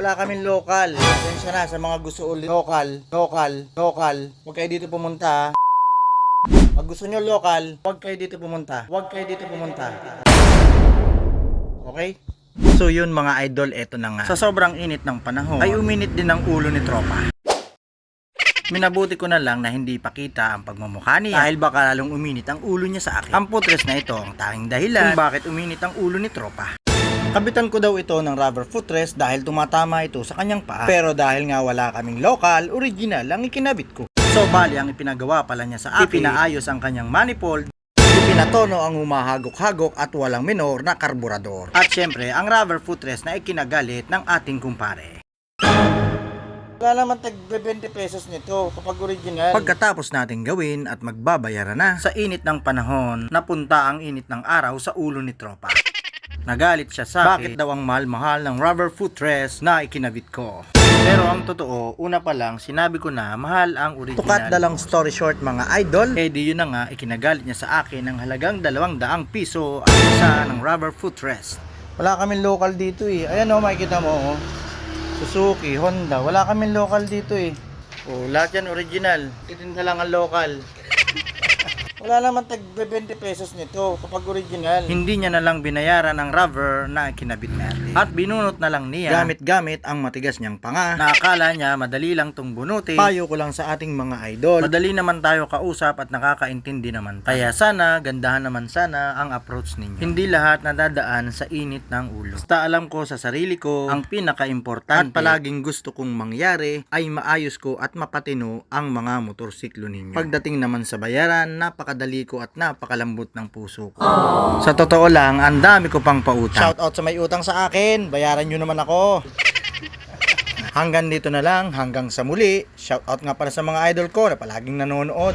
Wala kaming local. Pasensya na sa mga gusto ulit. Local. Huwag kayo dito pumunta. Pag gusto nyo local, huwag kayo dito pumunta. Okay? So yun mga idol, eto na nga. Sa sobrang init ng panahon, ay uminit din ang ulo ni tropa. Minabuti ko na lang na hindi pakita ang pagmumukha niya dahil baka lalong uminit ang ulo niya sa akin. Ang putres na ito ang tanging dahilan kung bakit uminit ang ulo ni tropa. Kabitan ko daw ito ng rubber footrest dahil tumatama ito sa kanyang paa. Pero dahil nga wala kaming local, original ang ikinabit ko. So bali ang ipinagawa pala niya sa akin, ipinaayos ang kanyang manifold, ipinatono ang humahagok-hagok at walang minor na karburador. At syempre ang rubber footrest na ikinagalit ng ating kumpare. Wala naman tag 20 pesos nito kapag original. Pagkatapos nating gawin at magbabayaran na, sa init ng panahon, napunta ang init ng araw sa ulo ni tropa. Nagalit siya sa akin, bakit daw ang mahal-mahal ng rubber footrest na ikinabit ko. Pero ang totoo, una pa lang sinabi ko na mahal ang original. Tukat na lang story short mga idol, eh di yun na nga ikinagalit niya sa akin ng halagang 200 piso ang isa ng rubber footrest. Wala kaming local dito eh. Ayan o, makikita mo oh. Suzuki, Honda, wala kaming local dito eh. Oh, lahat yan original. Titinda lang ang local. Wala naman tag 20 pesos nito kapag original. Hindi niya na lang binayaran ang rubber na kinabit natin. At binunot na lang niya gamit-gamit ang matigas niyang panga. Nakakala niya madali lang tong bunutin. Payo ko lang sa ating mga idol. Madali naman tayo kausap at nakakaintindi naman tayo. Kaya sana, gandahan naman sana ang approach ninyo. Hindi lahat nadadaan sa init ng ulo. Basta alam ko sa sarili ko, ang pinaka-importante at palaging gusto kong mangyari ay maayos ko at mapatino ang mga motorsiklo ninyo. Pagdating naman sa bayaran, napakadali ko at napakalambot ng puso ko. Sa totoo lang, ang dami ko pang pautang. Shoutout sa may utang sa akin, bayaran nyo naman ako. Hanggang dito na lang, hanggang sa muli. Shoutout nga para sa mga idol ko na palaging nanonood.